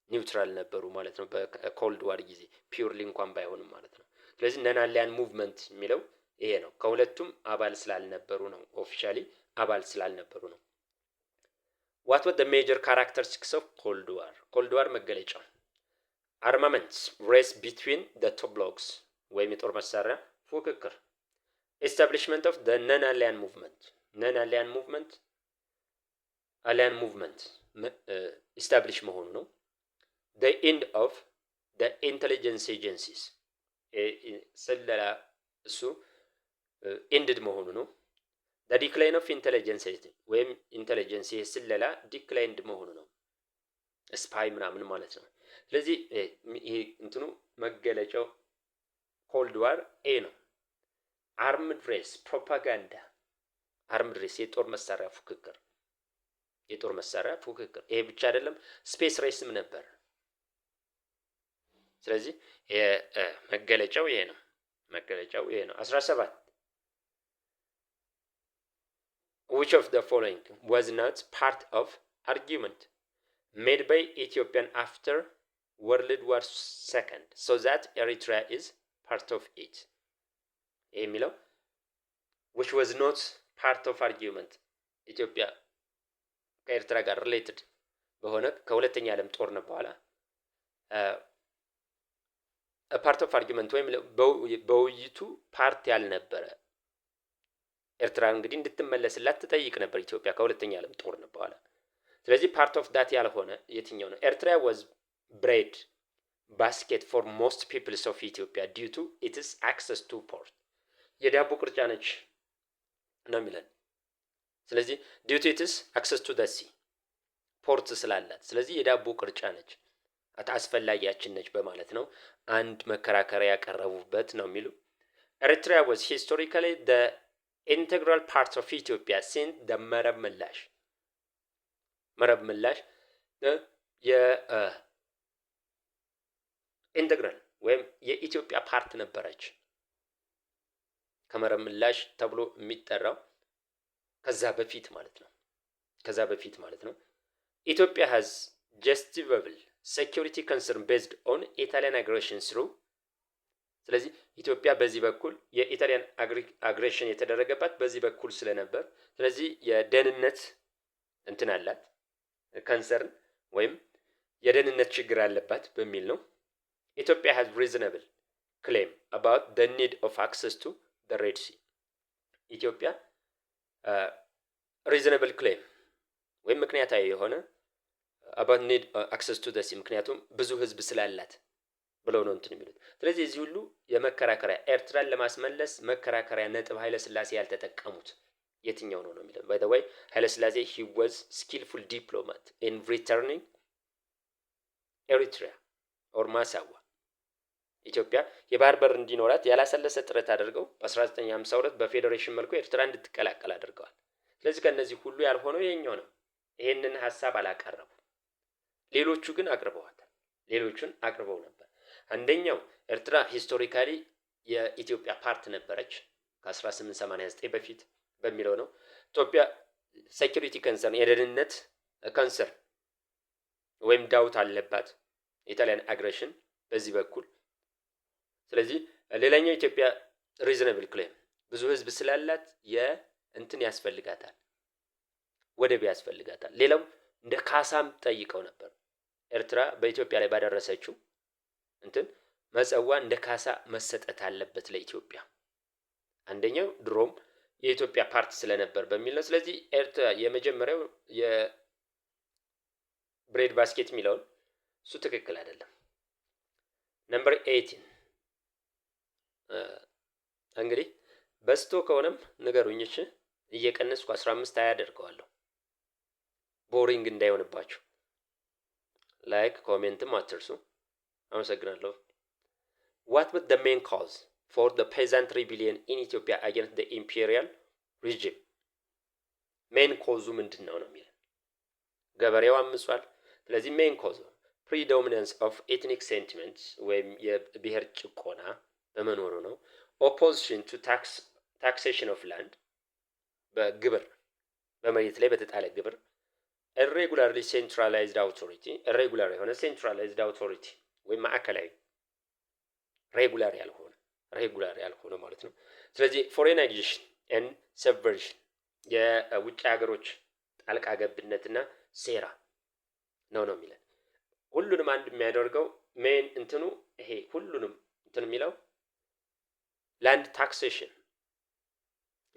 ኒውትራል ነበሩ ማለት ነው በኮልድ ዋር ጊዜ ፒውርሊ እንኳን ባይሆንም ማለት ነው። ስለዚህ ነን አሊያን ሙቭመንት የሚለው ይሄ ነው። ከሁለቱም አባል ስላልነበሩ ነው፣ ኦፊሻሊ አባል ስላልነበሩ ነው። what were the major characteristics of cold war? cold war መገለጫው armaments race between the two blocks ወይም የጦር መሳሪያ ፉክክር፣ establishment of the non-allied movement allied movement establish መሆኑ ነው። the end of the intelligence agencies ስለላ እሱ ended መሆኑ ነው። the decline of intelligence ወይም ኢንተለጀንስ ስለላ declined መሆኑ ነው። ስፓይ ምናምን ማለት ነው። ስለዚህ ይሄ እንትኑ መገለጫው ኮልድ ዋር ኤ ነው። አርምድ ሬስ ፕሮፓጋንዳ፣ አርምድ ሬስ የጦር መሳሪያ ፉክክር፣ የጦር መሳሪያ ፉክክር። ይሄ ብቻ አይደለም፣ ስፔስ ሬስም ነበር። ስለዚህ መገለጫው ይሄ ነው። መገለጫው ይሄ ነው። 17 which of the following was not part of argument made by Ethiopian after World War II so that Eritrea is part of it? የሚለው which was not part of argument ኢትዮጵያ ከኤርትራ ጋር ሪሌትድ በሆነ ከሁለተኛ ዓለም ጦርነት በኋላ ፓርት ኦፍ አርጊመንት ወይም በውይይቱ ፓርት ያልነበረ ኤርትራ እንግዲህ እንድትመለስላት ትጠይቅ ነበር ኢትዮጵያ ከሁለተኛ ዓለም ጦርነት በኋላ። ስለዚህ ፓርት ኦፍ ዳት ያልሆነ የትኛው ነው? ኤርትራ was bread basket for most peoples of Ethiopia due to its access to port የዳቦ ቅርጫ ነች ነው የሚለን። ስለዚህ due to its access to the sea ፖርት ስላላት፣ ስለዚህ የዳቦ ቅርጫ ነች፣ አስፈላጊያችን ነች በማለት ነው አንድ መከራከሪያ ያቀረቡበት ነው የሚሉ። ኤርትራ was historically the integral part of Ethiopia since the መረብ ምላሽ የኢንተግራል ወይም የኢትዮጵያ ፓርት ነበረች። ከመረብ ምላሽ ተብሎ የሚጠራው ከዛ በፊት ማለት ነው። ኢትዮጵያ has justifiable security concern based on Italian aggression through ስለዚህ ኢትዮጵያ በዚህ በኩል የኢጣሊያን አግሬሽን የተደረገባት በዚህ በኩል ስለነበር ስለዚህ የደህንነት እንትን አላት ካንሰርን ወይም የደህንነት ችግር አለባት በሚል ነው። ኢትዮጵያ has reasonable claim about the need of access to the Red Sea ኢትዮጵያ reasonable claim ወይም ምክንያታዊ የሆነ about need access to the sea ምክንያቱም ብዙ ህዝብ ስላላት ብለው ነው እንትን የሚሉት። ስለዚህ እዚህ ሁሉ የመከራከሪያ ኤርትራን ለማስመለስ መከራከሪያ ነጥብ ኃይለ ሥላሴ ያልተጠቀሙት የትኛው ነው የሚለው። by the way ኃይለ ሥላሴ he was skillful diplomat in returning Eritrea or ማሳዋ ኢትዮጵያ የባህር በር እንዲኖራት ያላሰለሰ ጥረት አድርገው በ1952 በፌዴሬሽን መልኩ ኤርትራ እንድትቀላቀል አድርገዋል። ስለዚህ ከነዚህ ሁሉ ያልሆነው የኛው ነው። ይሄንን ሐሳብ አላቀረቡ፣ ሌሎቹ ግን አቅርበው ነበር። አንደኛው ኤርትራ ሂስቶሪካሊ የኢትዮጵያ ፓርት ነበረች ከ1889 በፊት በሚለው ነው። ኢትዮጵያ ሴኩሪቲ ከንሰርን የደህንነት ከንሰር ወይም ዳውት አለባት ኢጣሊያን አግሬሽን በዚህ በኩል። ስለዚህ ሌላኛው ኢትዮጵያ ሪዝነብል ክሌም ብዙ ህዝብ ስላላት የእንትን ያስፈልጋታል፣ ወደብ ያስፈልጋታል። ሌላው እንደ ካሳም ጠይቀው ነበር። ኤርትራ በኢትዮጵያ ላይ ባደረሰችው እንትን መጸዋ እንደ ካሳ መሰጠት አለበት ለኢትዮጵያ። አንደኛው ድሮም የኢትዮጵያ ፓርት ስለነበር በሚል ነው። ስለዚህ ኤርትራ የመጀመሪያው የብሬድ ባስኬት የሚለውን እሱ ትክክል አይደለም። ነምበር 18 እንግዲህ በስቶ ከሆነም ንገሩኝ እሺ፣ እየቀነስኩ 15 አያደርገዋለሁ ቦሪንግ እንዳይሆንባችሁ። ላይክ ኮሜንትም አትርሱ። አመሰግናለሁ። What was the main cause for the peasant rebellion in Ethiopia against the imperial regime? ሜን ኮዙ ምንድን ነው የሚለው። ገበሬው አምጿል። ስለዚህ ሜን ኮዙ predominance of ethnic sentiments ወይም የብሔር ጭቆና በመኖሩ ነው። opposition to taxation of land በግብር በመሬት ላይ በተጣለ ግብር። irregularly centralized authority irregular የሆነ centralized authority ወይም ማዕከላዊ ሬጉላር ያልሆነ ማለት ነው። ስለዚህ foreign aggression and subversion የውጭ ሀገሮች ጣልቃ ገብነትና ሴራ ነው የሚለው። ሁሉንም አንድ የሚያደርገው ሜን እንትኑ ይሄ ሁሉንም እንትን የሚለው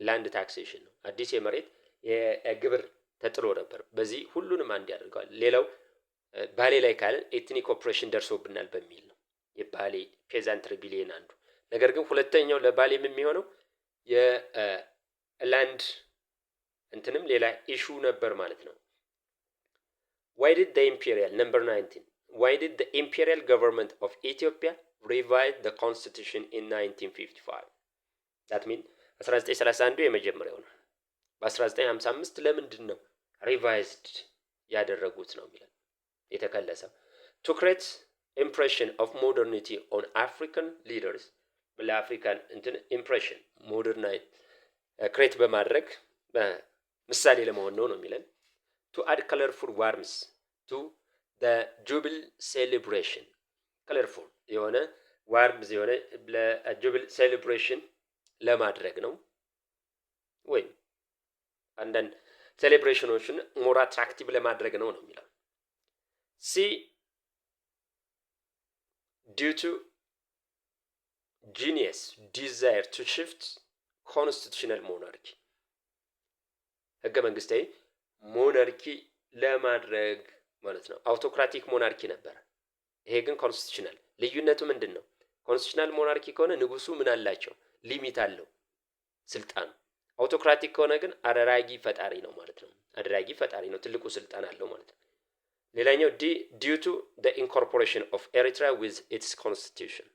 ላንድ ታክሴሽን ነው። አዲስ የመሬት የግብር ተጥሎ ነበር። በዚህ ሁሉንም አንድ ያደርገዋል። ሌላው ባሌ ላይ ካለ ኤትኒክ ኦፕሬሽን ደርሶብናል በሚል ነው የባሌ ፔዛንት ሪቢሊየን አንዱ። ነገር ግን ሁለተኛው ለባሌም የሚሆነው የላንድ እንትንም ሌላ ኢሹ ነበር ማለት ነው። why did the imperial number 19 why did the imperial government of Ethiopia revised the constitution in 1955 that mean 1931 የመጀመሪያው ነው። በ1955 ለምንድን ነው ሪቫይዝድ ያደረጉት ነው የሚለው የተከለሰው to create impression of modernity on African leaders ለአፍሪካን እንትን ኢምፕሬሽን ሞደርናይት ክሬት በማድረግ ምሳሌ ለመሆን ነው የሚለን to add colorful warmth to the jubilee celebration colorful የሆነ ዋርምዝ የሆነ ለጁቢል ሴሌብሬሽን ለማድረግ ነው ወይ አንዳንድ ሴሌብሬሽኖችን ሞር አትራክቲቭ ለማድረግ ነው የሚለው ሲ due to genius desire to shift constitutional monarchy ህገ መንግስታዊ ሞናርኪ ለማድረግ ማለት ነው። አውቶክራቲክ ሞናርኪ ነበር። ይሄ ግን ኮንስቲቱሽናል። ልዩነቱ ምንድን ነው? ኮንስቲቱሽናል ሞናርኪ ከሆነ ንጉሱ ምን አላቸው? ሊሚት አለው ስልጣኑ። አውቶክራቲክ ከሆነ ግን አደራጊ ፈጣሪ ነው ማለት ነው። አደራጊ ፈጣሪ ነው፣ ትልቁ ስልጣን አለው ማለት ነው። ሌላኛው due to the incorporation of Eritrea with its constitution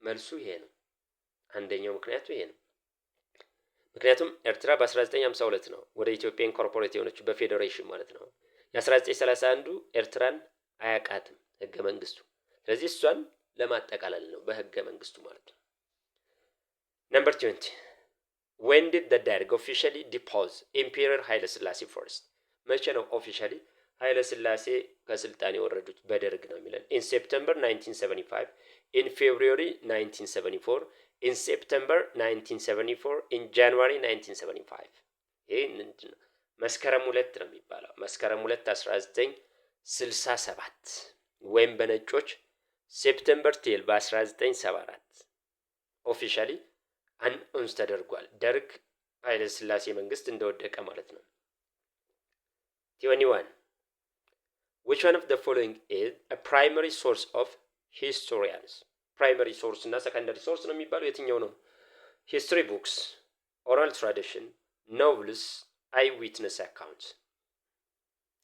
መልሱ ይሄ ነው። አንደኛው ምክንያቱ ይሄ ነው። ምክንያቱም ኤርትራ በ1952 ነው ወደ ኢትዮጵያ ኢንኮርፖሬት የሆነችው በፌዴሬሽን ማለት ነው። የ1931 ኤርትራን አያቃትም ህገ መንግስቱ። ስለዚህ እሷን ለማጠቃለል ነው በህገ መንግስቱ ማለት ነው። Number 20 when did the Derg officially depose Imperial ኃይለ ሥላሴ first መቼ ነው ኦፊሻሊ ኃይለ ሥላሴ ከስልጣን የወረዱት በደርግ ነው የሚለን in September 1975 in February 1974 in September 1974 in January 1975 ይሄ ምንድን ነው? መስከረም 2 ነው የሚባለው። መስከረም 2 1967 ወይም በነጮች ሴፕቴምበር 10 በ1974 ኦፊሻሊ አንኡንስ ተደርጓል። ደርግ ኃይለ ሥላሴ መንግስት እንደወደቀ ማለት ነው። 21 which one of the following is a primary source of historians primary source እና secondary source ነው የሚባለው የትኛው ነው? history books, oral tradition, novels, eye witness account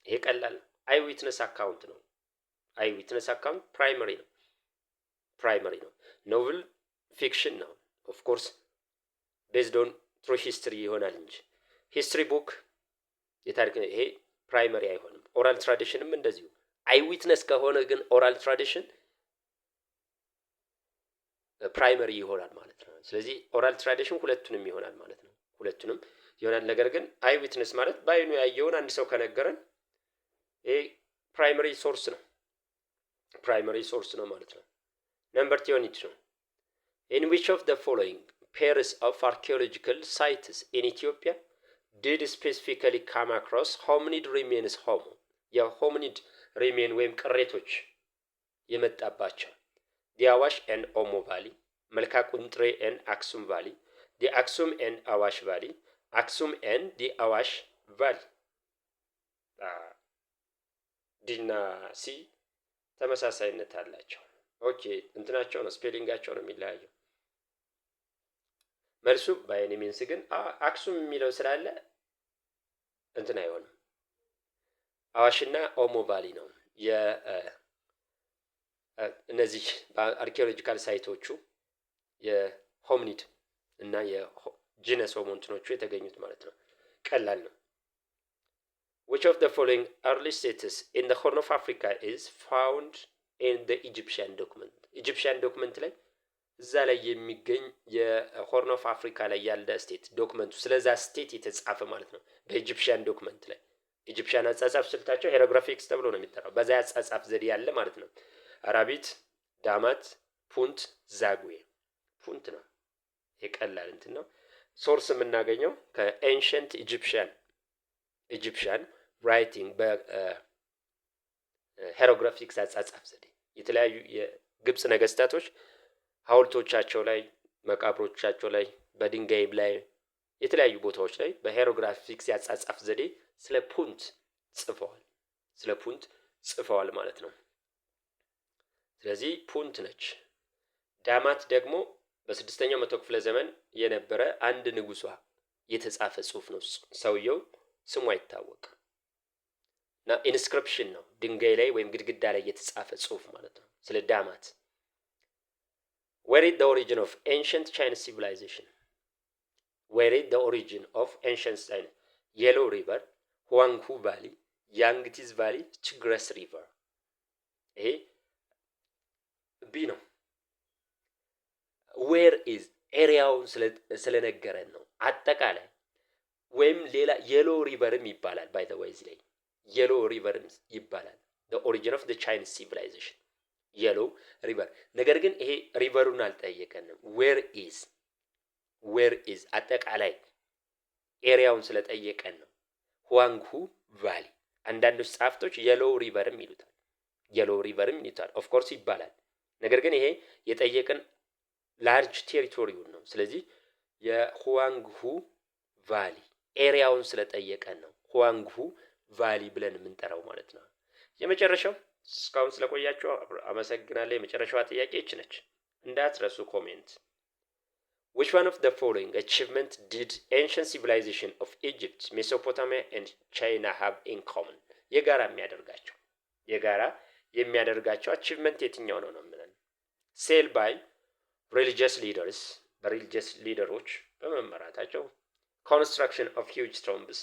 ይሄ ቀላል አይ ዊትነስ አካውንት ነው። አይ ዊትነስ አካውንት ፕራይመሪ ነው። ኖቨል ፊክሽን ነው ኦፍ ኮርስ ቤዝድ ኦን ትሩ ሂስትሪ ይሆናል እንጂ ሂስትሪ ቡክ የታሪክ ይሄ ፕራይመሪ አይሆንም። ኦራል ትራዲሽንም እንደዚሁ አይ ዊትነስ ከሆነ ግን ኦራል ትራዲሽን ፕራይመሪ ይሆናል ማለት ነው። ስለዚህ ኦራል ትራዲሽን ሁለቱንም ይሆናል ማለት ነው። ሁለቱንም ይሆናል። ነገር ግን አይ ዊትነስ ማለት በአይኑ ያየውን አንድ ሰው ከነገረን ይሄ ፕራይመሪ ሶርስ ነው። ፕራይመሪ ሶርስ ነው ማለት ነው። ነምበር 22 ነው in which of the following pairs of archaeological sites in Ethiopia did specifically come across hominid remains homo የሆሚኒድ ሪሜን ወይም ቅሬቶች የመጣባቸው the Awash and Omo Valley, መልካ ቁንጥሬ and Aksum Valley, the Aksum and Awash Valley, Aksum and the Awash Valley ዲና ሲ ተመሳሳይነት አላቸው። ኦኬ እንትናቸው ነው ስፔሊንጋቸው ነው የሚለያየው። መልሱ ባይኔ ሚንስ ግን አክሱም የሚለው ስላለ እንትን አይሆንም። አዋሽና ኦሞ ቫሊ ነው እነዚህ አርኪኦሎጂካል ሳይቶቹ የሆሚኒድ እና የጂነስ ሆሞ እንትኖቹ የተገኙት ማለት ነው። ቀላል ነው። Which of the following early cities in the Horn of Africa is found in the Egyptian document? Egyptian document ላይ እዛ ላይ የሚገኝ የሆርን ኦፍ አፍሪካ ላይ ያለ ስቴት ዶክመንቱ ስለዛ ስቴት የተጻፈ ማለት ነው። በኢጂፕሽያን ዶክመንት ላይ ኢጂፕሽያን አጻጻፍ ስልታቸው ሄሮግራፊክስ ተብሎ ነው የሚጠራው። በዛ አጻጻፍ ዘዴ ያለ ማለት ነው። አራቢት፣ ዳማት፣ ፑንት፣ ዛጉዌ። ፑንት ነው የቀላል እንትን ነው። ሶርስ የምናገኘው ከኤንሸንት ኢጂፕሽያን ራይቲንግ በሄሮግራፊክስ አጻጻፍ ዘዴ የተለያዩ የግብጽ ነገስታቶች ሐውልቶቻቸው ላይ መቃብሮቻቸው ላይ በድንጋይ ላይ የተለያዩ ቦታዎች ላይ በሄሮግራፊክስ ያጻጻፍ ዘዴ ስለ ፑንት ጽፈዋል ማለት ነው። ስለዚህ ፑንት ነች። ዳማት ደግሞ በስድስተኛው መቶ ክፍለ ዘመን የነበረ አንድ ንጉሷ የተጻፈ ጽሁፍ ነው። ሰውየው ስሙ አይታወቅም እና ኢንስክሪፕሽን ነው ድንጋይ ላይ ወይም ግድግዳ ላይ የተጻፈ ጽሁፍ ማለት ነው ስለ ዳማት። Where is the origin of ancient Chinese civilization? Where is the origin of ancient China? Yellow River, Huanghu Valley, Yangtze Valley, Tigris River. ይሄ ቢ ነው። ዌር ኢዝ ኤሪያውን ስለነገረን ነው አጠቃላይ። ወይም ሌላ የሎ ሪቨርም ይባላል። ባይ ዘ ወይ እዚህ ላይ የሎ ሪቨርም ይባላል። the origin of the Chinese civilization የሎ ሪቨር። ነገር ግን ይሄ ሪቨሩን አልጠየቀንም። ዌር ኢዝ አጠቃላይ ኤሪያውን ስለጠየቀን ነው። ሁዋንግሁ ቫሊ አንዳንዶች ጸሐፍቶች የሎ ሪቨርም ይሉታል። የሎ ሪቨርም ይሉታል። ኦፍ ኮርስ ይባላል። ነገር ግን ይሄ የጠየቀን ላርጅ ቴሪቶሪውን ነው። ስለዚህ የሁዋንግሁ ቫሊ ኤሪያውን ስለጠየቀን ነው ሁዋንግሁ ቫሊ ብለን የምንጠራው ማለት ነው። የመጨረሻው እስካሁን ስለቆያችሁ አመሰግናለሁ። የመጨረሻዋ ጥያቄ ይች ነች፣ እንዳትረሱ ኮሜንት። which one of the following achievement did ancient civilization of Egypt, Mesopotamia and China have in common? የጋራ የሚያደርጋቸው achievement የትኛው ነው ነው የምንለው? sail by religious leaders በሪሊጂየስ ሊደሮች በመመራታቸው፣ construction of huge tombs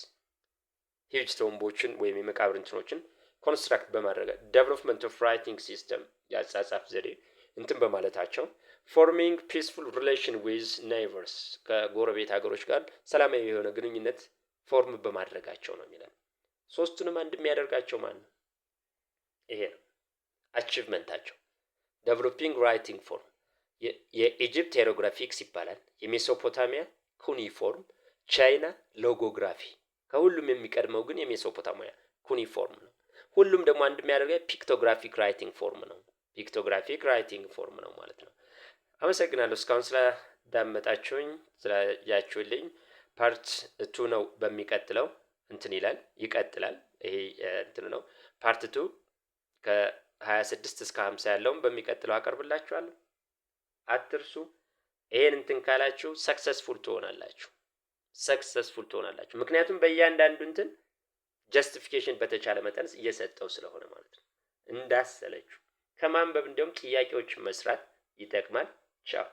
ወይም የመቃብር እንትኖችን ኮንስትራክት በማድረግ፣ ዴቨሎፕመንት ኦፍ ራይቲንግ ሲስተም የአጻጻፍ ዘዴ እንትን በማለታቸው፣ ፎርሚንግ ፒስፉል ሪሌሽን ዊዝ ኔይበርስ ከጎረቤት ሀገሮች ጋር ሰላማዊ የሆነ ግንኙነት ፎርም በማድረጋቸው ነው የሚለን። ሶስቱንም አንድ የሚያደርጋቸው ማን ነው? ይሄ ነው አቺቭመንታቸው። ዴቨሎፒንግ ራይቲንግ ፎርም የኢጅፕት ሄሮግራፊክስ ይባላል። የሜሶፖታሚያ ኩኒፎርም፣ ቻይና ሎጎግራፊ። ከሁሉም የሚቀድመው ግን የሜሶፖታሚያ ኩኒፎርም ነው። ሁሉም ደግሞ አንድ የሚያደርገው ፒክቶግራፊክ ራይቲንግ ፎርም ነው ማለት ነው። አመሰግናለሁ እስካሁን ስላዳመጣችሁኝ ስላያችሁልኝ። ፓርት 2 ነው በሚቀጥለው ይቀጥላል። ይሄ እንትን ነው ፓርት 2 ከ26 እስከ 50 ያለውን በሚቀጥለው አቀርብላችኋለሁ። አትርሱ። ይሄን እንትን ካላችሁ ሰክሰስፉል ትሆናላችሁ። ምክንያቱም በእያንዳንዱ እንትን ጀስቲፊኬሽን በተቻለ መጠን እየሰጠው ስለሆነ ማለት ነው። እንዳሰለችሁ ከማንበብ እንዲያውም ጥያቄዎች መስራት ይጠቅማል። ቻው